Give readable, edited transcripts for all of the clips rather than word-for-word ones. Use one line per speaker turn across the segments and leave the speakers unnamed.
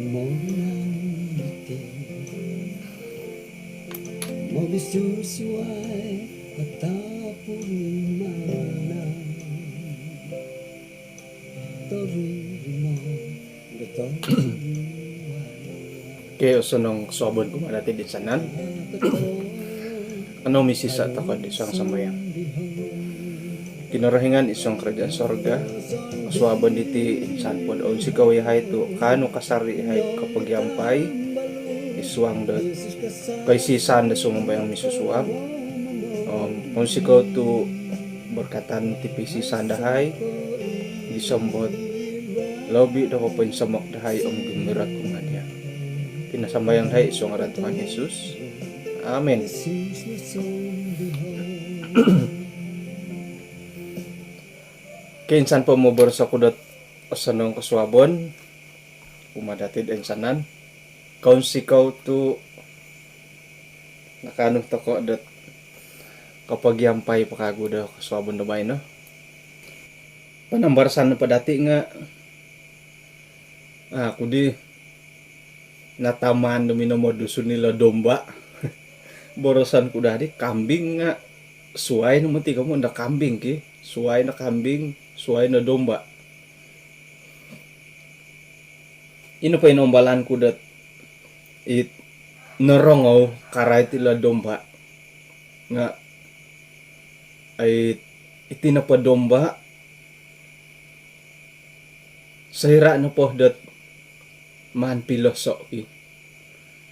mo mo bisusuay patapuri mana tori mo gato
Kaya sunong sobon ko malati din sanan. Ano misisa takod isang samayang. Kinarahingan isang kerajaan sorga. Aswabon diti insan po doon si kawiyahay to. Kano kasari hay kapag yampay. Iswang dot. Kay sisan na sumambayang misusuab. Kung sikaw to berkatan tipi sisan dahay. Disambot. Lobi daw ko pun samak dahay gumirat kung adya. Pinasambayang dahay isang ngaran Tuhan Yesus. Amen. Kinsan po mo sa kudot sanong kaswabon umadatid ensanan kaun sikaw to nakanong toko dat kapag yampay pakaguda kaswabon na bay no panambarsan na padati nga kudi nataman duminomodusun nila domba borosan ko dari kambing nga suway naman ti kamo na kambing ki suway na kambing suway na domba ino pa inombalan ko dat it narongaw karay tila domba nga ay itinapadomba sahira na po dat man piloso ki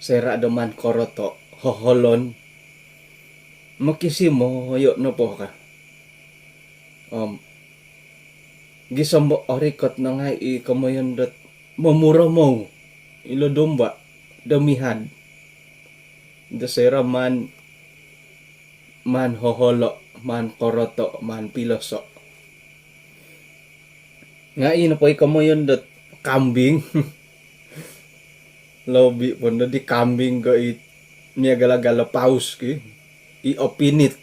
sahira da man koroto hoholon makisimo yo na po ka gisambo orikot na nga kamayan dat mamura mo ilo domba damihan dasera man hoholo man koroto man piloso nga ino po kamayan dat kambing lobi po na di kambing go niya galagala paus ki i-opinit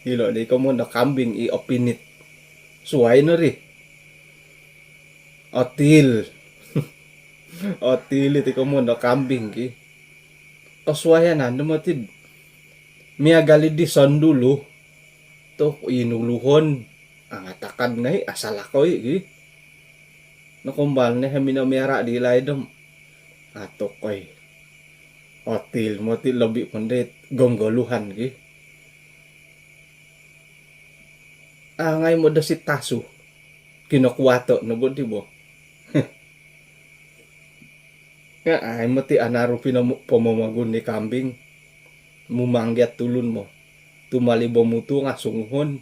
ilo di ko mo na kambing i-opinit suway na ri otil otil iti ko mo na kambing ki kaswayan na namatid miya galid di sandulo to inuluhon ang atakad ngay asalakoy ki nakumbal na hamin na miyara di laydom ato koy otil motil labi pandit gonggoluhan ki angay mo da si taso kinakwato no di mo nga ay mati anaro pamamagun ni kambing mumangyat tulun mo tumalibo mo to nga sunghon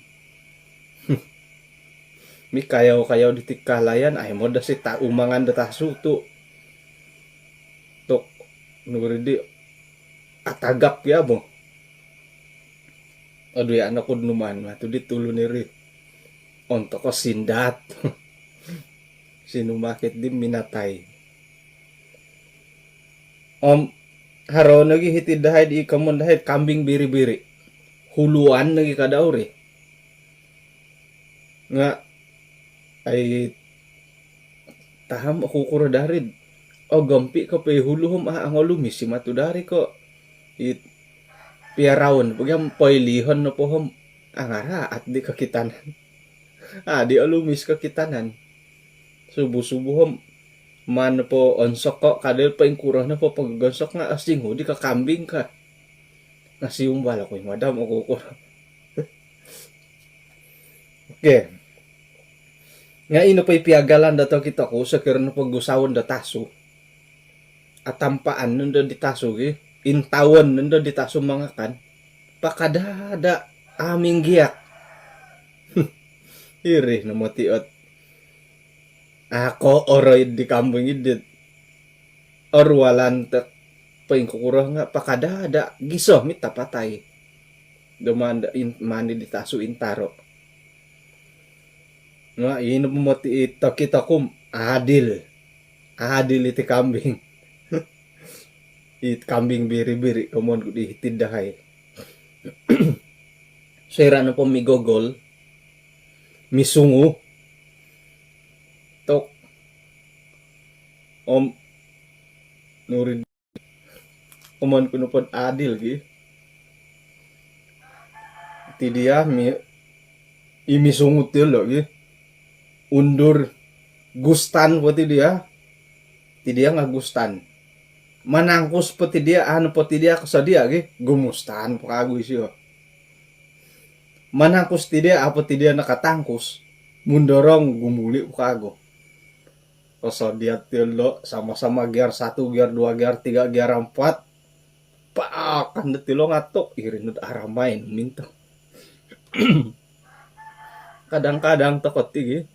mi kayaw di tikalayan ay mo da si umangan da taso to tok nuridi atagap ya mo aduh ya anak ko numan matu ditulo ni ri onto ko sindat sinumakit din minatay haro nagi hitid dahay di ikamon dahay kambing biri-biri huluan nagi kadauri nga ay taham ako kuro darid gampi ka pa huluhom ang lumis si matudari ko it piarawon pagyam poilihon no pohom angara at di kakitanan di alumis kakitanan subu-subuhom man po onsok ko kadel pa yung kurang na po paggonsok nga asing di ka kambing ka nasiyumbala ko yung madam o kukura okay nga ino pa ipiagalan dato kita ko sa kira na pag-usawon da taso atampaan nun da di taso intawan nun da di taso mga kan pakadada aming giyak iri na matiot ako oroid di kambing idit orwalan tak paing kukurah nga pakadada giso mita patay dumanda mani di taso intaro nga ino mati ito kita kum adil iti kambing it kambing biri-biri kumon ko di hitiddahay sira na po migogol misungo tok nurin kumon kuno pod adil gi ti dia imisungut lo gi undur gustan po ti dia nga gustan manangkus po ti dia ano po ti dia kasadia gi gumustan po kagoy siya manangkus ti dia apo ti dia nakatangkus mundorong gumuli po kago kasadia ti lo sama-sama gear 1 gear 2 gear 3 gear 4 paakan na tilo ngatok irinod aramain minto kadang-kadang takot tigi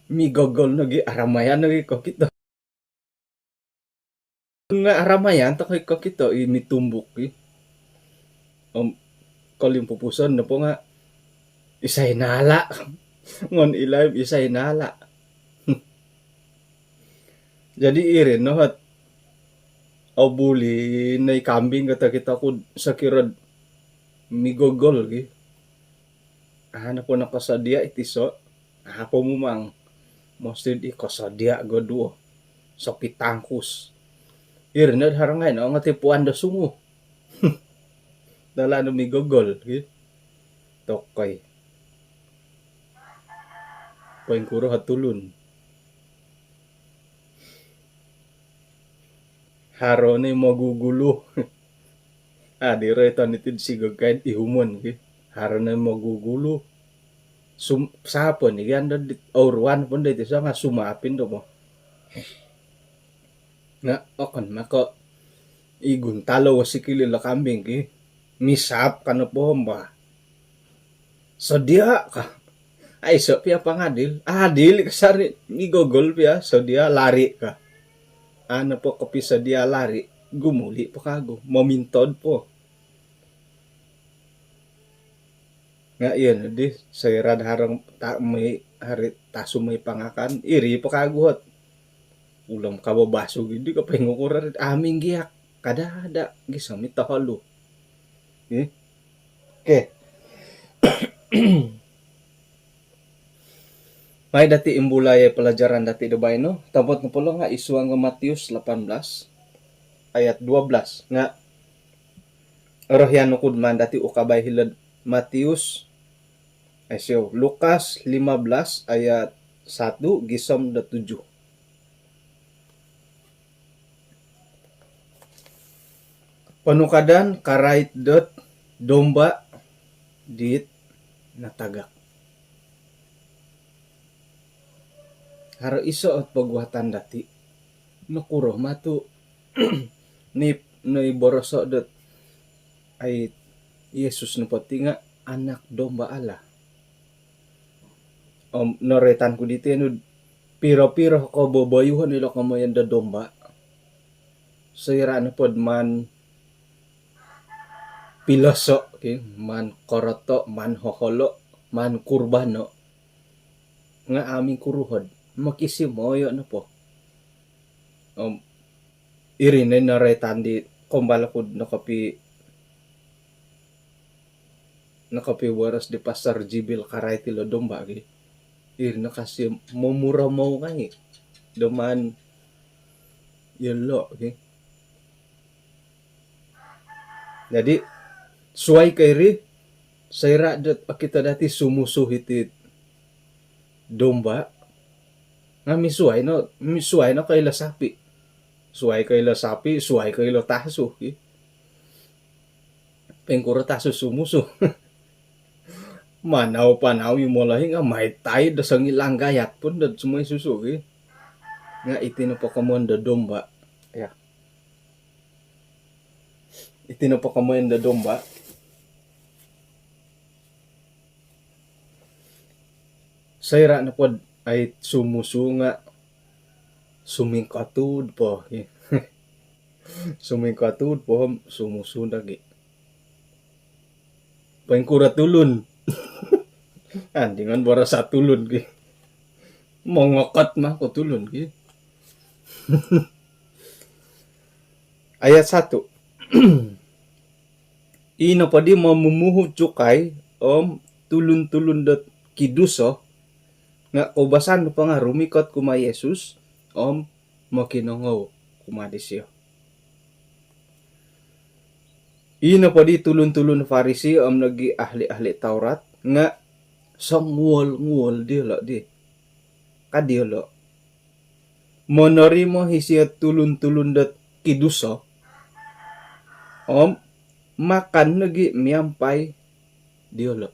mi gogol nagi aramayan nagi ko kita nga aramayan takoy ko kita ini tumbuk kalim pupuson na po nga isay nala ngon ilay isay nala jadi irin no hat buli na kambing kata kita ko sa kirad migogol gi ana po nakasadia itiso apo mo mang mostly di kasadia goduo so kitangkus irnad harangay no nga tipuan da sungo dala no migogol gi tokay pangkuro hatulun haro ni magugulo di ito nitid sigog kahit ihumon haro na magugulo sapon ganda orwan pun dito sa nga sumapin do mo nga okon mako iguntalo si kilila kambing misap kano po ba so dia ka ay so pia pangadil adil kasari igogol pia so dia lari ka ano po kapisa dia lari gumuli po kago mamintod po nga yun di sayrad harang may hari taso may pangakan iri po kaguhot ulam kababaso gindi ka pahingukura aming giyak kada gisami tahalo okay may dati imbulay pelajaran dati debay no tapot na pala nga isuang nga Matius 18 ayat 12 nga rohyan kudman dati ukabay hilad Matius Lukas 15 ayat 1 gisom 7 panukadan karait dot domba dit natagak haro iso at pagwatan dati nakuro matu ni boroso dot ay Yesus no pati nga anak domba ala noretan ko dito no piro-piro ko boboyuhan nila kamayan da domba sayra na pod man piloso man koroto man hoholo man kurbano nga aming kuruhod makisimoyo na po irinay noretan di kumbalakod nakapi waras di pasar jibil karay tilo domba irin na kasi mumura mo ngay duman yelo jadi suway kay ri sayra dat kita dati sumusuhitit domba nga misuway no kay lasapi suway kay lo taso pengkuro taso sumuso manaw yung mulahi nga may tayo dasang ilang gayat pun dad sumay suso nga itinapakamon da domba itinapakamon da domba sayra na pod ay sumuso nga sumingkatud po sumingkatud po sumuso dagi pengkura tulun andingan bara sa tulun mongokot mah ko tulun ayat 1 ino pa di mamumuhod cukay tulun-tulun dot kiduso nga kubasan pa nga rumikot kuma Yesus makinongaw kumadi siya. Ina pa di tulun-tulun Farisi nagi ahli-ahli Taurat nga nguol di lo di. Kadi lo. Monorimo hisiya tulun-tulun dat kiduso. Makan lagi miyampay di lo.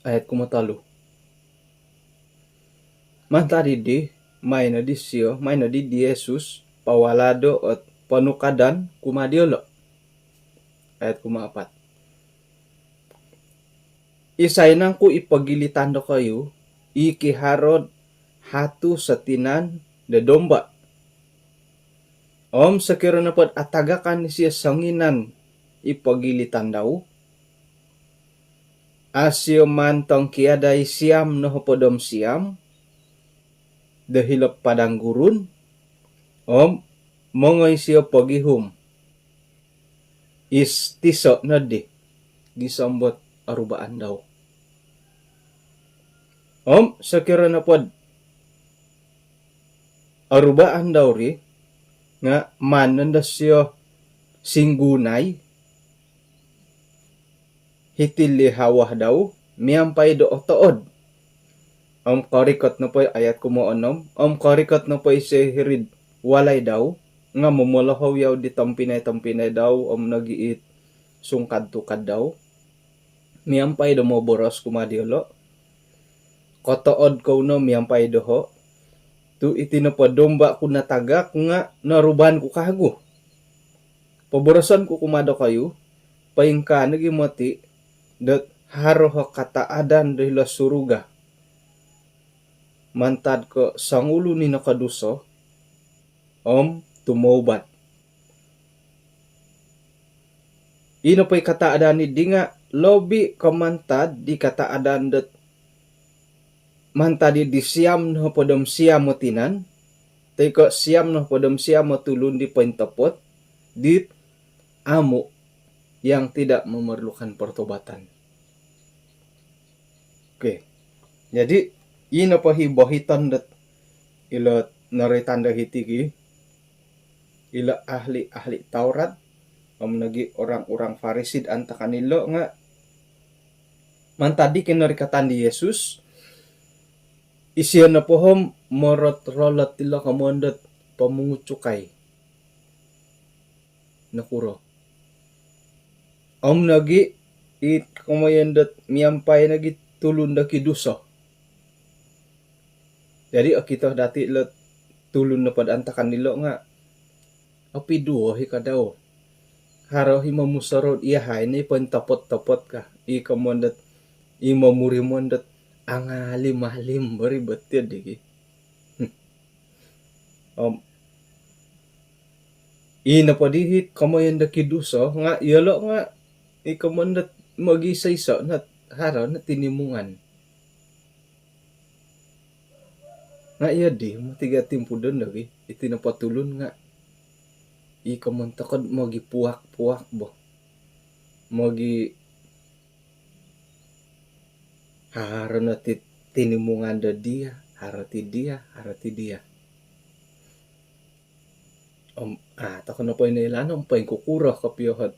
Ayat kumatalu. Mantari di may na di Yesus pawalado at panukadan kumadiolo. Ayat kumaapat. Isay nang ku ipagilitan do kayo, ikiharod hatu sa tinan da domba. Sakira na pod atagakan siya sanginan ipagilitan daw. Asyo mantong kiaday siam no hopodom siam. Dahilap padang gurun. Mongoy siya pagihum. Istiso na di. Gisambot arubaan daw. Sakira na pod arubaan daw ri nga mananda siya singgunay hitili hawah daw miyampay do otood. Karikot na po ayat kumoonom. Karikot na po si hirid walay daw nga mumulahaw yaw di tampinay daw nagiit sungkad-tukad daw. Miyampay do mo boros kumadiolo. Kotood ko no miyampay do ho. Tu itinapadomba ko natagak nga naruban ko kago. Paborosan ko kumado kayo. Paingka nagimoti dat haro kataadan dahil suruga. Mantad ko sangulo ni nakaduso. Tumobat. Ino pa'y kataadan ni di nga lobi kamantad di kataadan dat mantadi di siam no podom siam mo tinan. Teko siam no podom siam mo tulun di pentapot. Di amo yang tidak memerlukan pertobatan. Oke. Jadi ino pa hibahitan dat ilo naritanda hitigi. Ilo ahli Taurat. Nagi orang-orang Farisid anta kanilo nga mantadi kinarikatan di Yesus. Isiya na pohom morot-rolot tila kamondat pamungutsukay. Nakuro. Nagi kumayandat miyampay nagi tulun da kiduso. Jadi kita dati lot tulun na padantakan nilo nga api duo hikadaw. Haro himamusarod iyahay ni pentapot-tapot ka. Ikamondat imamurimondat ang halim bari betul digi. Ina pa dihit kamayan da kiduso nga yalo nga ikamondat magisayso na haro na tinimungan. Nga iya di matiga timpo doon lagi itinapatulon nga ikamontakod magi puwak bo. Magi haro na tinimungan da dia, harati dia. Tako na po inailanong pa yung kukura kapiyohat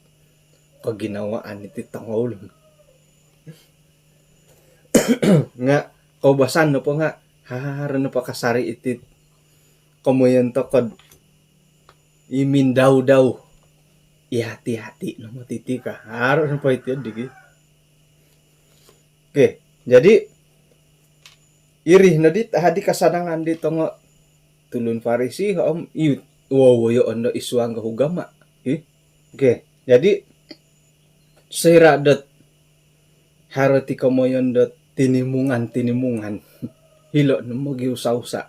kaginawaan iti tangolon. Nga, kaubasan na po nga, haro na pa kasari iti kamuyan takod imin daw. Ihati-hati na matiti ka. Haro na pa iti digi. Okay. Jadi irih na dit hadi kasanangan dito nga tulun Farisi wawayo ano isuang hugama. Okay. Jadi sira dat harati kamoyon dat tinimungan hilo na magiusa-usa.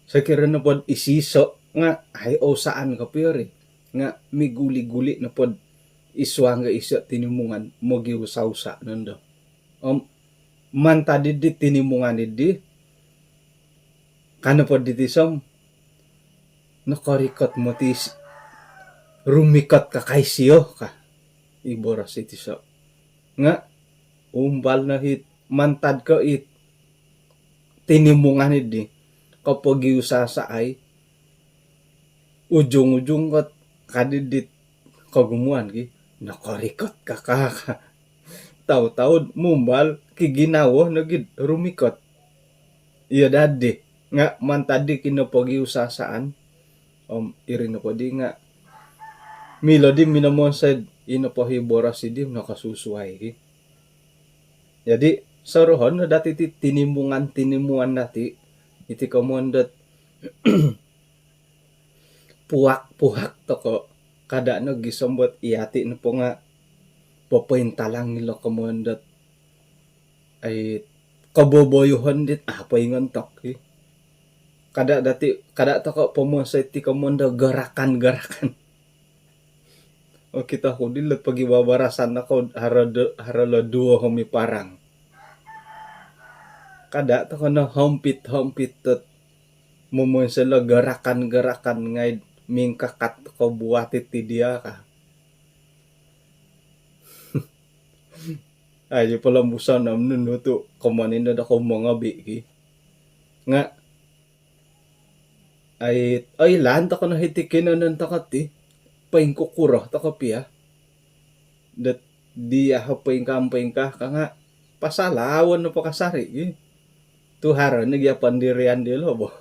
Sakira na pod isiso nga ay saan ka piyori nga miguli-guli na pod isuang isa tinimungan magiusa-usa nando. Mantadi di tinimungan di kano po ditisom nakarikot mo tis rumikot ka kay siyo ka iboras iti so nga umbal na hit mantad ko it tinimungan di kapag giusasa ay ujung-ujung kat kadidit kagumuan ki nakarikot ka taw-taw mumbal kiginawo na gid rumikot iya dadi nga man tadi kinapag giusasaan irin po di nga milo di minamonsed ino po hibora si di nakasusuay ki. Jadi sarohon na dati tinimungan dati iti komondot puhak to ko kada no gisombot iati no po nga papaintalang nila komondot ay kaboboyohon dit apay ngontok eh. Kada to ko pomosay ti komondo garakan o kita ko dili pagibabarasan ako haralo duo homi parang kada to ko na hompit tot mumonsela garakan ngay mingkakat ko buatit ti dia ka. Ay pala musa namnun no to kumanin na ako mga biki. Nga ay lan ta ko na hitikin nan takati paing kukuro ta ko pia. Dat di paing ka nga pasalawan na po kasari eh. Tuhara nagyapan dirian di lobo.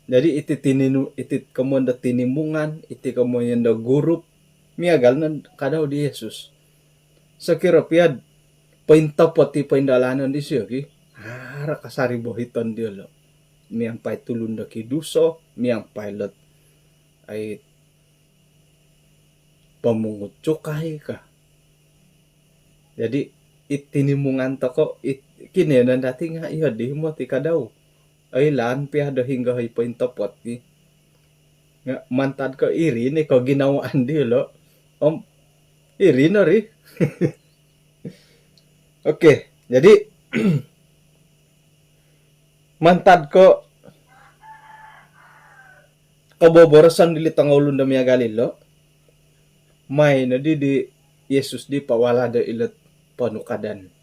Jadi iti kamonda tinimungan, iti kamonda gurup, miagal na kadaw di Jesus. Sa kirapiad, paintapot ti paindalanan di siya ki, hara kasari bohiton di lo. Miyang pay tulun da kiduso, miyang pilot ay pamungot tsukay ka. Jadi itinimungan to ko, kinenan dati nga iya di mo ti kadaw. Ay lan piya dahing gahay pa yung tapot ni. Nga mantad ko iri ni ko ginawaan di lo. Iri na rin. Okay, jadi mantad ko kaboborosan dili tangulun da miya galilo. May na di Yesus di pawala da ilat panukadan.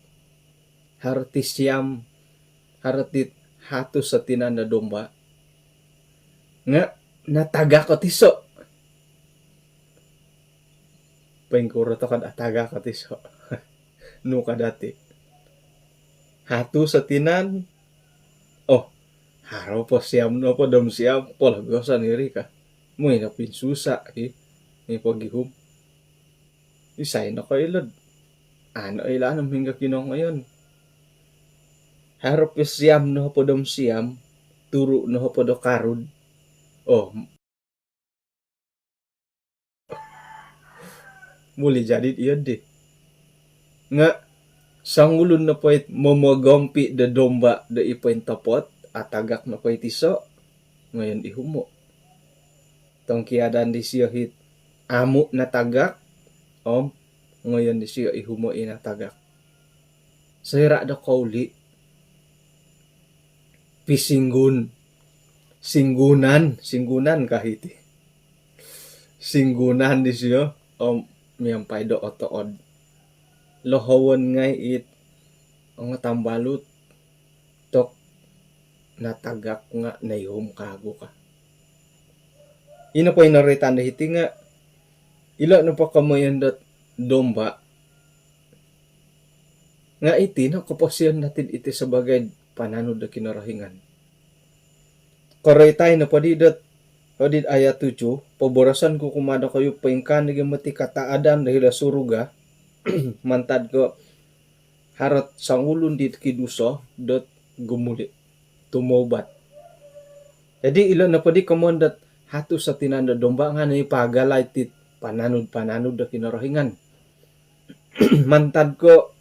Harti siyam, harti hatu sa tinanda domba nga nataga ko tiso pengkuro to kan ataga ko tiso no kadati hatu sa tinan haro po siyam no po dom siyam polagosan iri ka mo ina pinsusa ni pagihum isay na ko ilod ano ilanam hingga kinong ngayon. Harap siyam no po dom siyam, turo no po do karud. Muli jadi iyon di. Nga, sangulun na po momogompi da domba da ipoin tapot, atagak na po itiso, ngayon ihumo. Tong kiadan di siya hit, amu na tagak, ngayon di siya ihumo inatagak. Sayra da kauli, singgunan kahiti. Singgunan di siya miyang paido otood. Lohowon ngay ang tambalut tok natagak nga nayom kago ka. Ino po inaritan na hiti nga ilo na po kamoyan domba nga iti na kapasyan natin iti sabagay pananod na kinarahingan. Koray na padidot padid ayat 7, paborasan ko kumada kayo paingkan naging mati kataadan dahil suruga, mantad ko harat sangulun dit kiduso, dot gumuli, tumobat. Jadi ilan na padi kamondat hatu sa tinanda domba nga na ipagalay tit pananod na kinarahingan. Mantad ko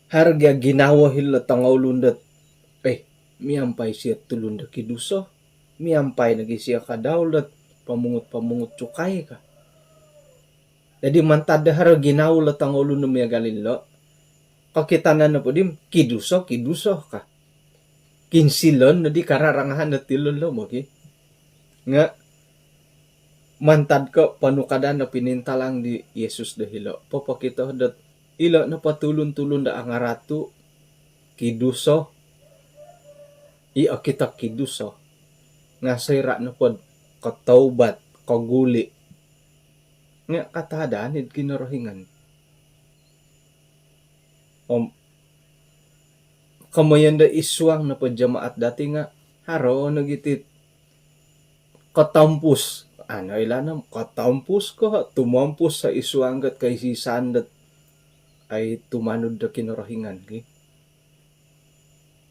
harga ginawa hila tangawlundat miyampay siya tulunda kiduso, miyampay nagi siya kadaulat, pamungot tsukay ka. Jadi mantad harga ginawa tangawlundat miya galilo, kakitanan na po dim, kiduso ka. Kinsilon na di kararangahan na tilon lo mo ki. Nga, mantad ko panukadan na pinintalang di Yesus dahilo. Papakita dat ilo na patulun-tulun da ang aratu kiduso kita kiduso nga sira na pod katawbat kaguli nga katadaan id kinarahingan. Kamayan da iswang na pod jamaat dati nga haro nagitit katampus. Ano ilanam katampus ko tumampus sa iswang gat kay si sandat ay tumanod da kinarahingan.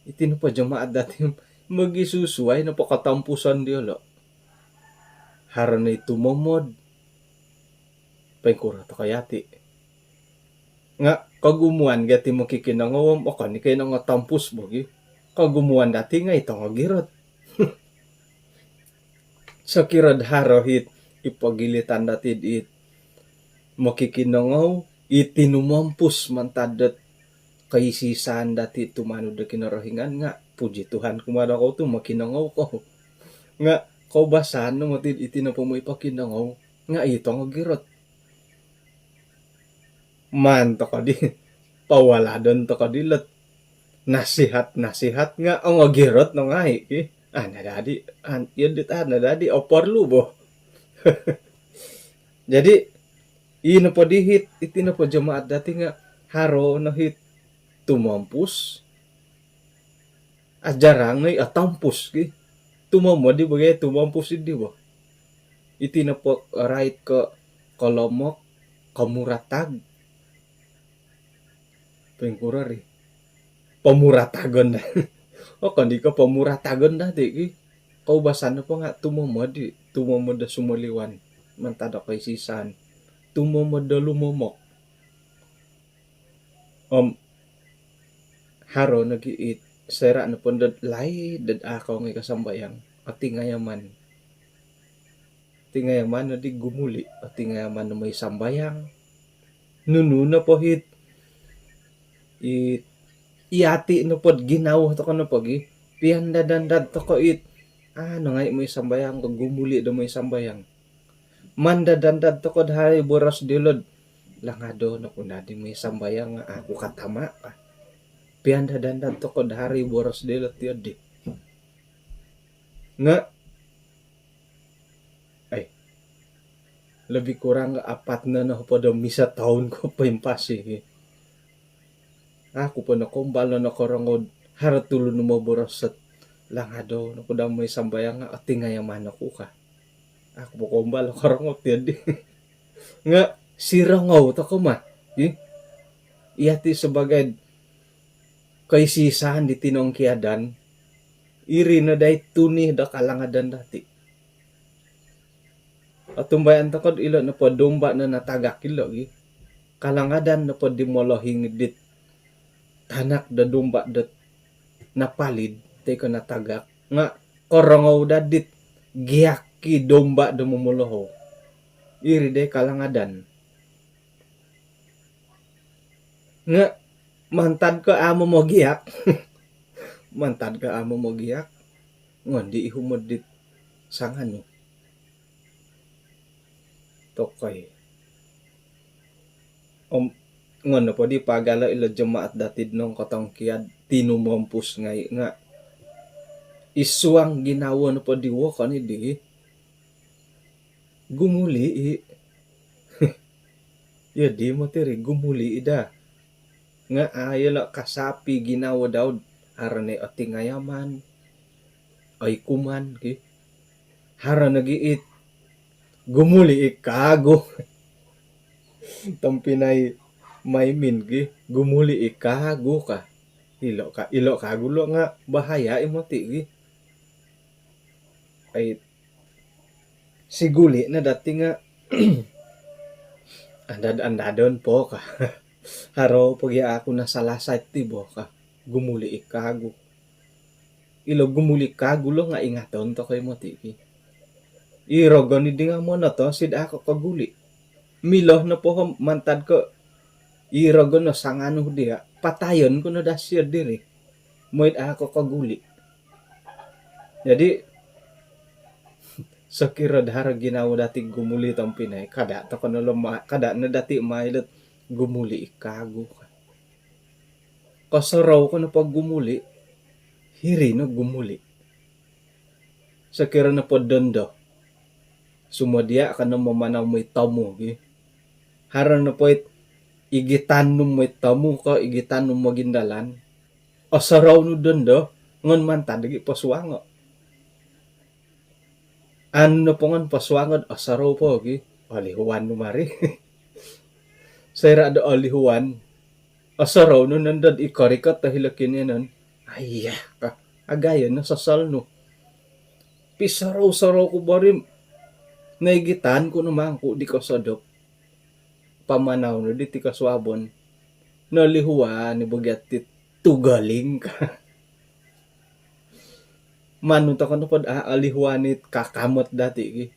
Iti na pa jamaat dati magisusuay na pakatampusan di lo. Haro na itumomod. Pengkura to kayati. Nga kagumuan gati mo kikinangawam o ni kayo nga tampus mo. Kagumuan dati nga ito nga girot. Sa kirad haro hit ipagilitan dati it makikinangaw itinumampus mantadat kay sisan dati tumanod da kinarahingan nga puji Tuhan kumada ko to makinangaw ko nga kaubasan no matid iti na po mo ipakinangaw nga ito nga girot man to ka di pawala don to ka dilat nasihat nga ang agirot no nga nadadi yun dit nadadi oporlubo. Jadi ino po di hit iti na po jamaat dati nga haro na hit tumampus ajarang na atampus tumamo di bagay tumampus di ba iti na po right ko kolomok kamuratag pengkurari pamuratagon na o kandi ka pamuratagon dati kaubasan na po nga tumamo da sumuliwan mantada kay sisan tumamo da lumomok haro nagiit sera na po dad lay dad akaw ngay kasambayang at tingayaman na di gumuli at tingayaman na may sambayang nununa po hit iati no pod ginaw to kono pagi piandadandad to ko it ano ngay may sambayang kag gumuli do may sambayang mandadandad to ko hari boras dilod langado no kunadi may sambayang nga ako katama ka piandadandad to ko hari boras dilod ti nga ay lebih kurang 4 na po do misa taon ko pa impasi ako po nakumbalo na korangod haratulo no maborosat langado no kuda may sambayang nga ati ngayaman ako ka ako po kumbalo korangod yun nga sirangaw to ko ma iyati sebagai kay sisahan di tinong kiadan iri na day tunih da kalangadan dati at tumbayan to ko ilo na po domba na natagak ilo kalangadan na po dimolohin dit tanak da domba da napalid tay ko natagak nga korongaw dadit giyaki domba da mumuloho iri day kalangadan nga mantad ko amo mo giyak mantad ka amo mo giyak ngondi ihumod dit sangan tokoy ngono po di pagala ila jamaat datid nung katong kiyad tinumampus ngay nga iswang ginawa na po diwo kani di gumuli ya di mo tiri gumuli ida nga ayala kasapi ginawa daw harane ati ngayaman ay kuman hara nagiit gumuli ikago tampinay may mingi gumuli ikago ka ilo kagulo nga bahaya imoti ay siguli na dati nga andadon po ka haro pag ako nasalasay tibo ka gumuli ikago ilo gumuli kagulo nga ingaton to kay mo tiki irogon ni nga mo na to sid ako kaguli milo na po mantad ko irogon no sangano dia patayon ko no dasya diri moid ako kaguli jadi sa kirad har ginawa dati gumuli tong Pinay kada to kono kada na dati mailot gumuli ikago ka kasaraw ko na pag gumuli hiri no gumuli. Sekira na po dondo. Sumodia akan memanaw mo itamu. Haran na po igitan no mo itamu ko, igitan no mo gindalan. O saraw no dondo, ngon man tadagi paswango. Ano na po ngon paswangon, o saraw po, alihuan no mari. Sayra do alihuan, o saraw no nandad ikarikot tahilakin yan nun. Ay, ka, agayan na sasal no. Pisaraw-saraw ko barim, naigitan ko naman ko di ko sodok. Pamanaw no, di ti kaswabon. Nalihuan, ni bugyat ti tugaling ka. Manunta ko na po alihuanit kakamot dati.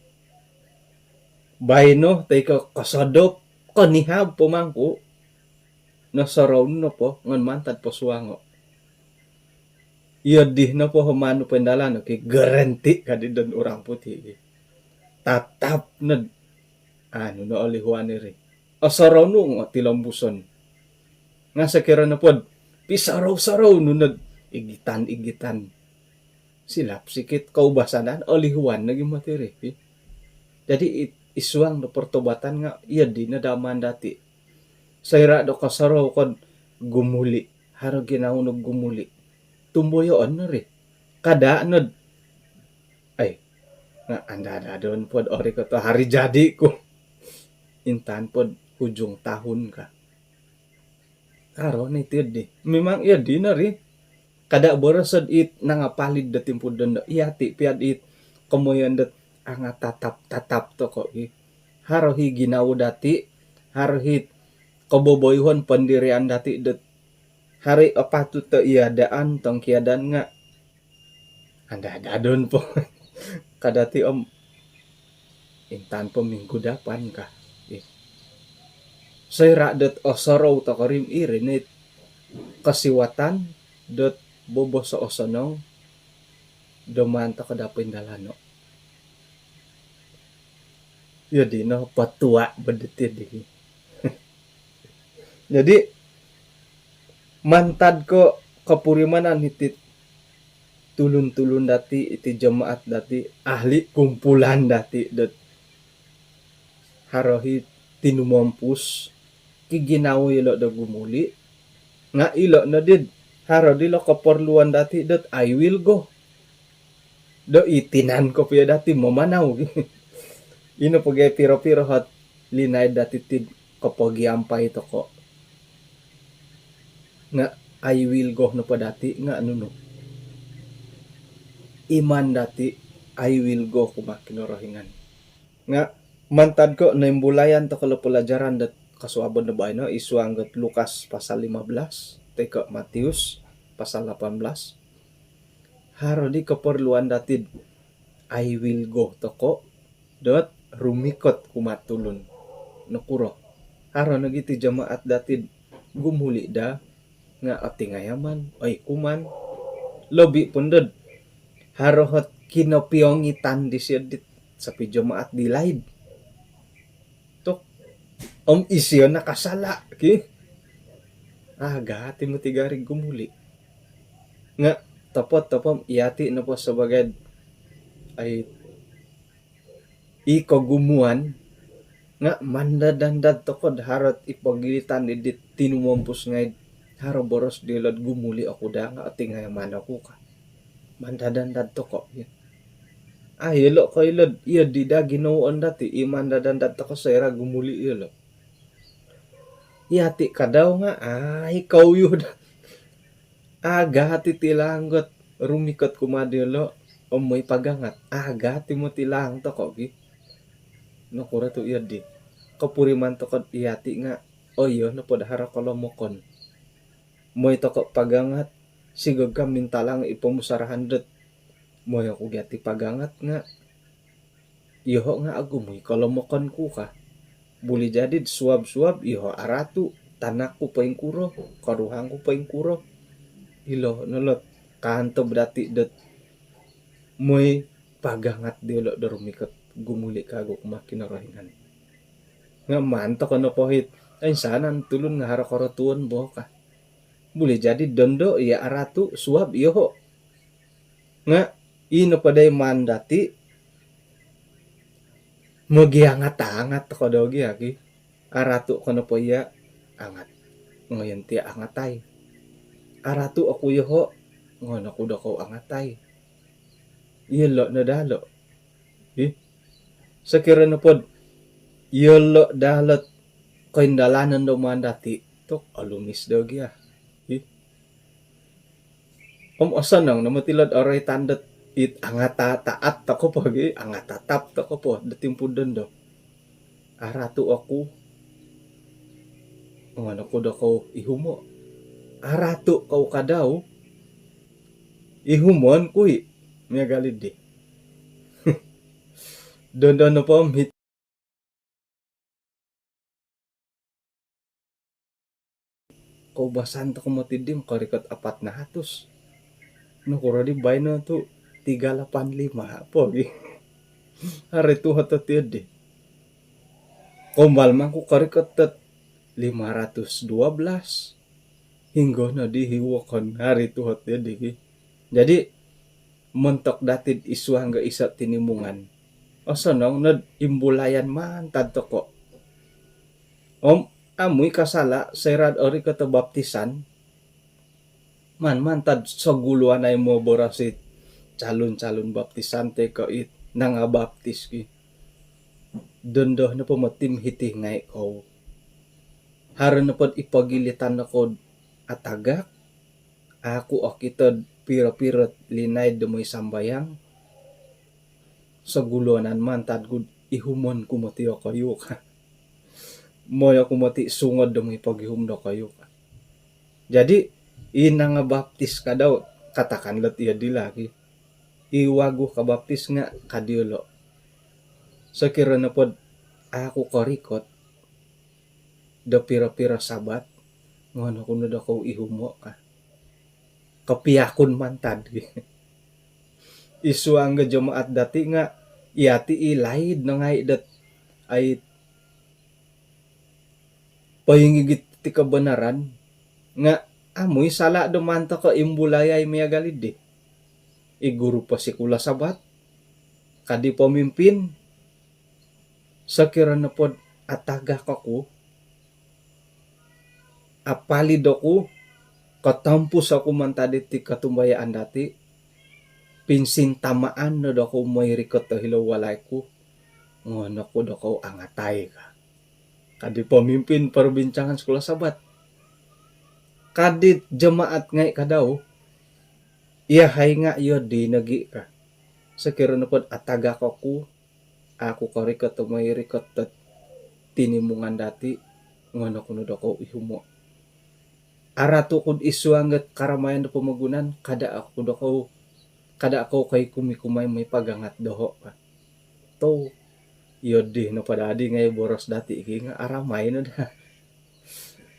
Bay no, tay ka kasodok, kanihab pumangko. Nasaraw no po, ngan mantad po suwango. Yadih na po humano pendalan, okay, garanti ka di doon orang puti. Tatap na, ano na alihuani rin. Asaraw no, nga tilambuson. Nga sakira na po, pisaraw-saraw no, igitan. Silap sikit kaubasanan, alihuan naging materi. Jadi isuang na pertobatan nga, iya di na daman dati. Sayra do kasaraw kon gumuli, haro ginaunog gumuli. Tumboyoon na rin. Kada anod. Ay, nga anda doon po, ori ko to, hari jadi ko. Intan po, ujung tahun ka. Karo na ito di. Memang iya di na rin. Kada borosod it, nangapalid dating po doon. Iyati, piad it, kumuyan dat, anga tatap to ko. Haro hi ginaw dati, haro hit, kaboboyhon pandirian dati dat, hari apatu to iya daan tong kiadan nga anda dadon po kadati intan po minggu dapan ka sayra dat osoro to karim irinit kasiwatan dat bobo sa osonong doman to kadapin dalano yadi no patua bedetit di. Jadi mantad ko kapurimanan hitit tulun-tulun dati iti jemaat dati ahli kumpulan dati dat harohi tinumampus kiginaw ilo da gumuli nga ilo na did haro dilo kaporluan dati dat I will go do itinan ko pia dati mamanaw ino pagay piro-piro hat linay dati tid kapagiampay to ko nga I will go no pa dati nga ano no iman dati I will go kumakinorohingan nga mantad ko na imbulayan to kalapulajaran dat kasuabon na ba no isuanggot Lukas pasal 15 teka Matius pasal 18 haro di kaperluan dati I will go to ko dot rumikot kumatulon nakuro haro nagiti jamaat dati gumuli da nga ati ngayaman ay kuman lobi pundod harohot kinopiongitan di siya dit sa pijamaat di laid tok isyo nakasala ki aga ti mo tigarig gumuli nga tapom iyati na po sebagai ay iko gumuan nga mandadandad tokod harot ipagilitan di tinumampus ngay haro boros dilod gumuli ako da nga ating ngayaman ako ka mandadandad toko ay ilo ko ilod iya di da ginoon dati imandadandad toko sa ira gumuli ilo iyati ka daw nga ay ikaw yun aga hati tilanggot rumikot kumadilo o may pagangat aga hati mo tilang toko nakura to iya di kapuriman toko iyati nga o yun napodahara kolomokon mo'y toko pagangat sigag ka mintalang ipamusarahan dat mo'y ako gati pagangat nga iho nga agumoy kolomokon ko ka buli jadid suab-suab iho aratu tanak ko pa yung kuro karuhang ko pa yung kuro ilo nalot kanto dati dat mo'y pagangat dilo darumikot gumuli kago kumakinarahingan nga manto ko na pohit ay sana tulun nga harakaratuan bo ka boleh jadi dondo ya aratu suab iho nga ino paday mandati magiangat-angat ko daw gi aratu ko na po iya angat ngayon ti angatay aratu ako yoho ngon ako daw ko angatay yelo na dalo sakira na pod yelo dalot kaindalanan daw mandati tok alumis daw gi asa nang namatilad aray tandat it angata taat ako pagi angata tap ako po datimpudan do aratu ako ngano ko daw ko ihumo aratu kau kadaw ihumon kuy miya galid di don na po hit kau basan to ko matidim karikat 400 no kuro di bay na to 385 po hari tu hata tiade kombal man ko karikat 512 hingga na dihiwakan hari tu hata tiade jadi mentok datid isu hangga isa tinimungan asa nang nad imbulayan man tadto ko amoy kasala serad ori kata baptisan man tad saguluan ay mo borasit calon baptisan te ka it nangabaptis ki dondoh na pamatim hitih ngay ko haron na pod ipagilitan na ko atagak ako akitad pira-pira linay dumoy sambayang saguluanan man tad gud ihumon kumatiyo kayo ka moya kumati sungod dumoy paghihumdo kayo ka jadi ina nga baptis ka daw katakan lat iya di lagi iwago ka baptis nga kadiolo sakira na pod ako karikot da pira-pira sabat ngono kuno da ko ihumo ka kapiyakon man tad isu ang jamaat dati nga iati ilaid na nga idat ay pahingigit ti kabanaran nga amoy sala dumanta ka imbulayay miya galid di iguro pa si kula sabat kadi pamimpin sakira na pod atagak ako apalid ako katampus ako man tadi ti katumbayaan dati pinsin tamaan na dako may rikot to hilaw walay ko ngono ko dako angatay ka kadi pamimpin perbincangan sekolah sabat kadit jemaat ngay kadaw iya hay nga iyo di nagi ka sakira na pod atagak ako karikot to may rikot to tinimungan dati ngono ko dako ihumo arato kud isu hanggat karamayan do pamagunan kada ako kay kumikumay may pagangat doho to yodi no padadi ngay boros dati nga aramay no da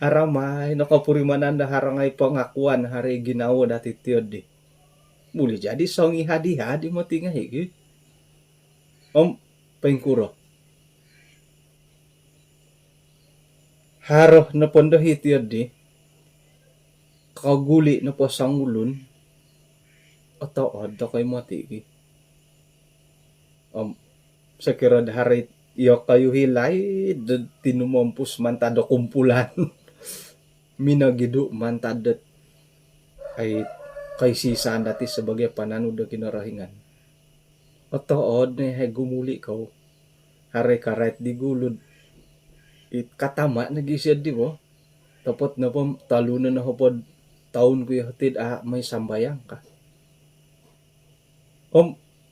aramay no kapurimanan da harangay pangakuan hari ginawa dati tiyodi muli jadi song ihadi-hadi mo tingay pengkuro haroh na pondo hitiyodi kaguli na po sangulun atau ada kay mati sakira hari iyo kayo hilay tinumampus man tado kumpulan minagidu man tadat ay kay sisan dati sebagai pananu da kinarahingan atau ni hay gumuli ko hari karet di gulod it katama nagisad di mo tapot na po talunan na hopod taon ko hatid may sambayang ka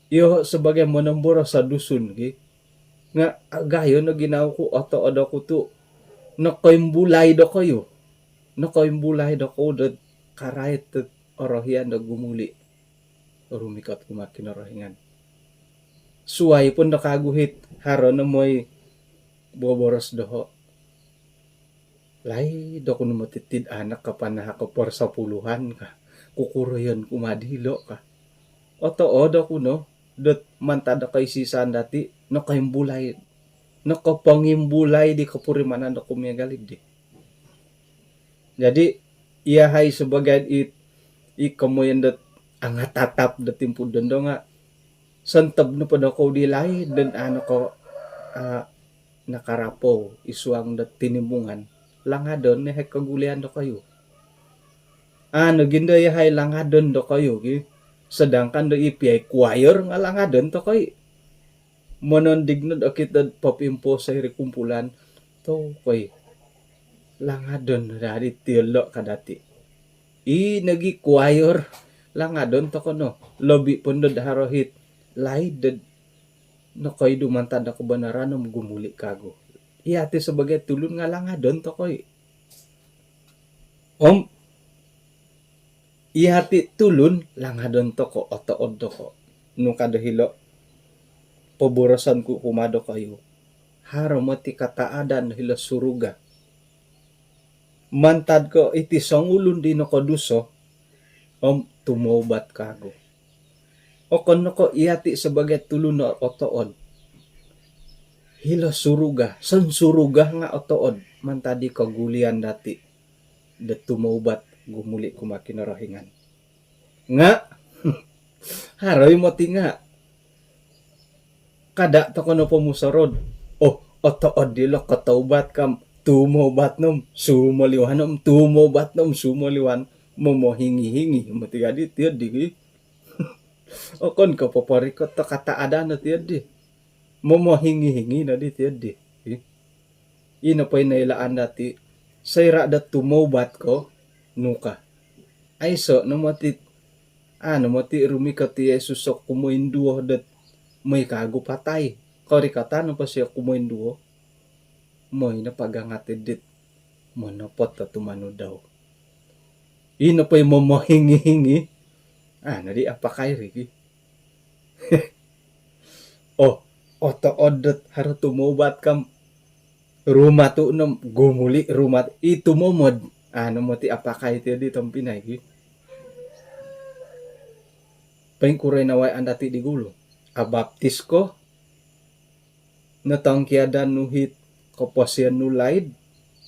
iyo sebagai manambura sa dusun nga gayo na ginaw ko ato ada ko to nakaimbulay do kayo nakaimbulay do ko da karayat orahian da gumuli rumikat kumakinarahingan suway pun nakaguhit haron na mo'y boboros doho lay do ko matitid anak ka pa nakakapor sa puluhan ka kukuroyan kumadilo ka oto odo ko no dot mantada kay sisan dati nakaimbulay nakapangimbulay di kapurimanan da kumiyagalid di jadi iya hay sebagai ikamoyan dat Anga tatap da timpudon do nga senteb no pada ko dilay dan ano ko ah, nakarapo isuang da tinimungan langadon ni hay kagulian do kayo. Ano ginda ya hay langadon do kayo gi. Sedangkan do ipi choir nga langadon to kay monondig no do kita papimpo sa kumpulan to kay langadon dari tielo kadati. Nagi choir langadon to kono lobi pun do harohit laid no koy dumantad na kebenaran no gumuli kago. Ati sebagai tulun nga langadon to koy. Om ihati tulun langadon to ko otood to ko. Nung kadahilo paborosan ko kumado kayo. Haro mati kataadan hila suruga. Mantad ko iti sangulun di no ko duso. Om tumobat kago. O kono ko ihati sebagai tulun no otood. Hila suruga. San suruga nga otood. Mantadi ko gulian dati. Da tumobat gumuli kumakinarahingan. Nga. Haroy mo ti nga. Kada to kono pumusarod. Otood dilo kataubat kam. Tumobat nom. Sumaliwan nom. Tumobat nom. Sumaliwan. Momohingi-hingi. Matigadi tiyad di. O kon ka paparikot to kataada na tiyad di. Momohingi-hingi na di tiyad di. Ina pa'y nailaan dati. Sayra da tumobat ko. Nuka. Ay so. Namati rumika ti Jesus so kumuinduo dat may kago patay. Kori kata no pa siya kumuinduo. Mo'y napagangatid dit. Monopot ta tumano daw. Ino pa'y momohingi-hingi. Nadi apakay rigi. Otood dat haro tumobat kam. Rumah tu nom gumuli rumah itu momod. Mati apakay ti di tampinay gi. Paing kuray naway andati di gulo. Abaptis ko. Natangkiadan nuhit kapasyan nulaid.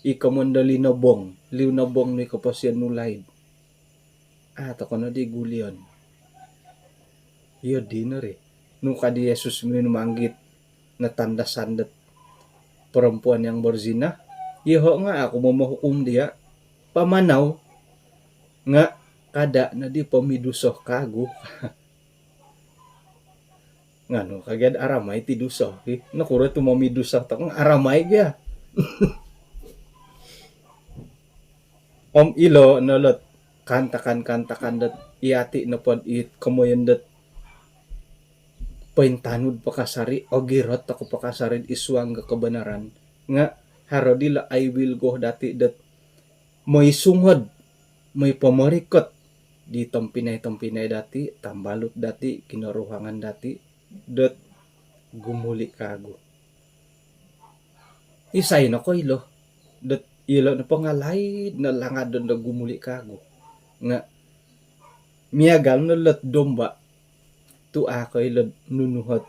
Ikamanda linabong. Linabong ni kapasyan nulaid. Tako na di gulion. Iyo di na rin. Nung kadi Jesus minumanggit. Natandasandat. Perempuan yang berzina. Iyo nga ako mamahukum dia. Pamanaw. Nga kada na di pamidusoh kago. Ngano kagad aramay ti duso. Nakura tu mamidusah takong aramay gya. Om ilo nalot kantakan dat iati na pod it kamoyan dat paintanud pakasari o girot ako pakasari isuang kebenaran nga harodila I will go dati dat may sungod may pamarikot di tampinay dati tambalot dati kinaruhangan dati dat gumuli kago. Isay na ko ilo. Dat ilo na pangalay na langadon na gumuli kago. Nga miyagal na lat domba. Tu ako ilo nunuhot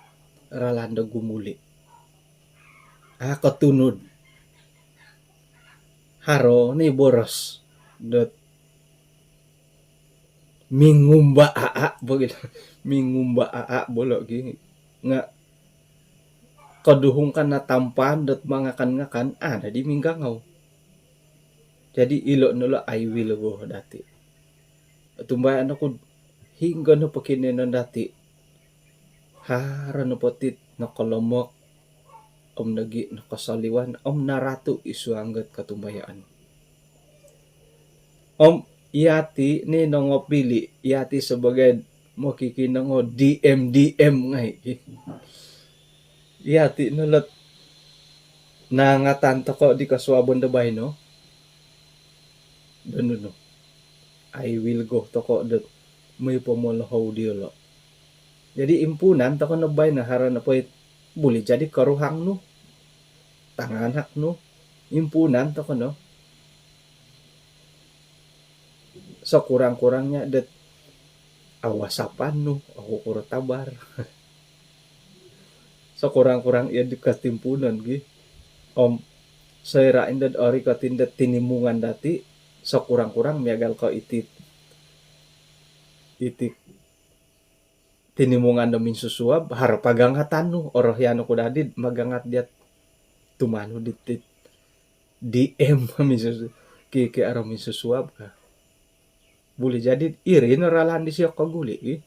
ralanda gumuli. Ako tunod. Haro ni boros. Dat mingumba bogil. Mingumba bolok gi nga kaduhong kan na tampan dat mga kan ada di minggangaw. Jadi ilo nulo I will go dati. Tumbayan ako hingga no pakininan dati. Hara no potit no kolomok om nagi no kasaliwan om naratu isuanggat katumbayaan. Om iati ni nongopili iati sebagai makikinango DM ngay. Iati nulat nangatan to ko di kaswabon da bay no. Dano no. I will go to ko dat may pamolahaw diyo. Jadi impunan to ko na bay na hara na po buli jadi karuhang no. Tanganak no. Impunan to ko no. So kurang-kurangnya dat awasapan no, ako kuro tabar. So kurang-kurang iya di katimpunan gi. Om sayrain dat ori katindat tinimungan dati. So kurang-kurang miagal ko itit tinimungan do min susuab harap pagangatan no oroh yano ko dadid magangat dia tumano dit DM min susu ki araw min susuab ka. Boleh jadi iri naralan di siya kaguli eh.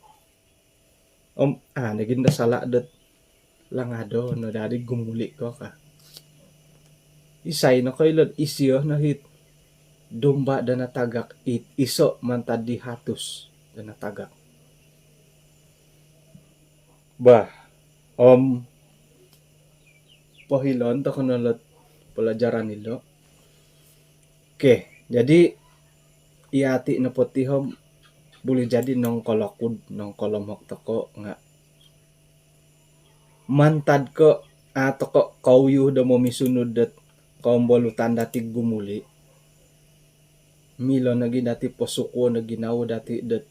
Naging nasala dat langado no dadi gumuli ko ka. Isay na kailad isyo na hit domba da natagak it iso mantad di hatus da natagak. Bah, pohilon to kunolot pelajaran nilo. Oke, jadi iati na potihom boleh jadi nong kolokud nong kolomok toko nga mantad ko toko kauyu da mo misunod dat kaumbolutan dati gumuli milo nagi dati posuko na ginaw dati dat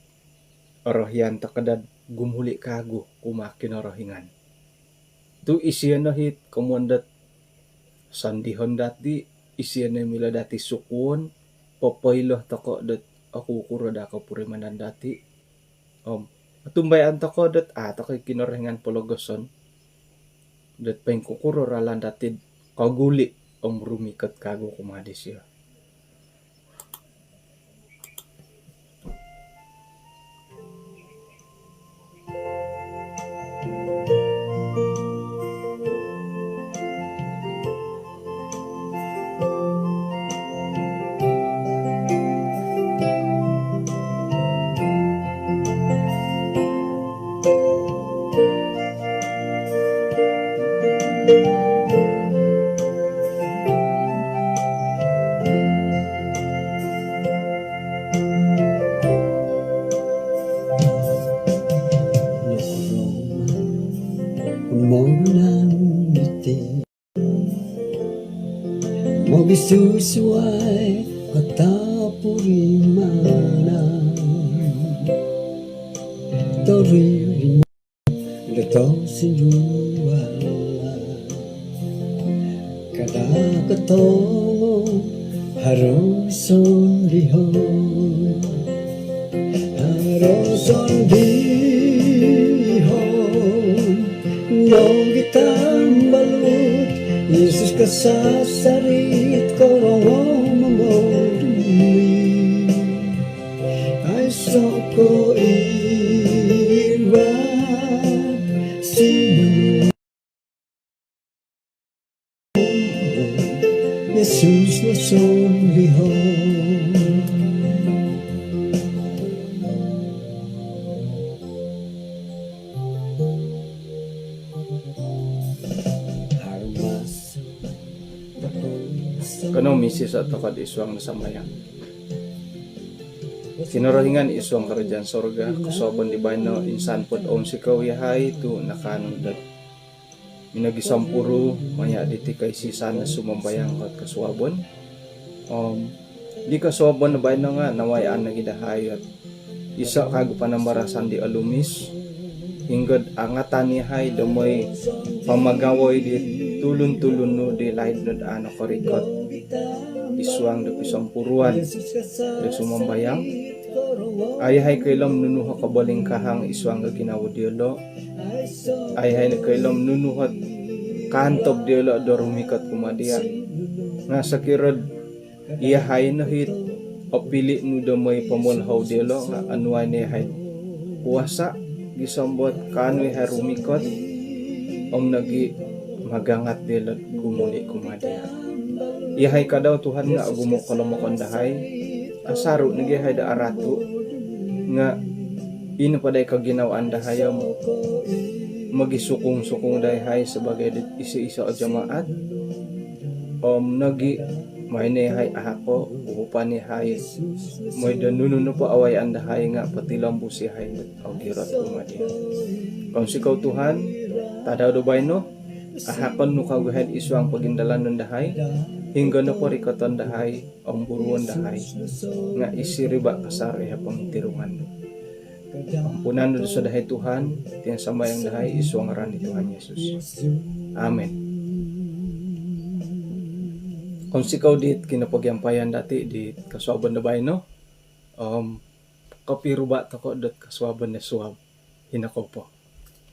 orohyan takadad gumuli kago kumakin orohingan tu isiyan na hit kumundat sandihon dati isiyan na mila dati sukun popoyloh toko dat aku kuro da ko purimanan dati tumbayan toko dat toko kinorengan pologoson dat peng kukuro ralan dati kaguli rumikat kago kumadis siya.
Magisusuay katapurimana Torima Leto sinjuala Kada katongo Haroson lihon Haroson lihon Nong kitang balut Yesus kasasarit korong mamorumi Ay soko iwan Simano Yesus na sonlihon
Kano misis at takad iswang nasamayang. Kinorohingan iswang kerajaan sorga, kasobon di bano insan pot sikaw yahay tu nakano dat. Minagisampuro maya diti kay sisan na sumambayang at kaswabon. Di kaswabon na bano nga nawayaan na gidahay at isa kago panambarasan di alumis. Hinggod angatan yahay damoy pamagawoy di tulun-tulun no di laid no ano korikot. Iswang da pisampuruan da sumambayang ayahay kailam nunuha kabaling kahang iswang da ginawa diolo ayahay na kailam nunuhat kantob diolo da rumikat kumadiya nga sakirad iyahay na hit opili no da may pamulhaw diolo nga anuay na yahay puwasa gisambot kanwe hay rumikot nagi magangat diolo gumuli kumadiya iyahay ka daw Tuhan nga agumok kalomokon dahay asaro nagiyahay da arato nga ino paday ka ginawaan dahay mo magisukong-sukong dahay sebagai isa-isa o jamaat nagi may nahay ahako upan ni hay may danuno po awayan dahay nga pati lambu si hay o girot kumadi kung sikaw Tuhan tadaw do bay no ahakon no kagahed iswang pagindalan ng dahay hingga na po rikoton dahay ang buruan dahay nga isiriba kasari hapang tirungan ampunan do sa dahay Tuhan tiyang samayang dahay iswang ngaran ni Tuhan Yesus Amen. Kung sikaw dit kinapagyampayan dati dit kaswaban na bay no kapiruba tako dat kaswaban na suwab Hinako po.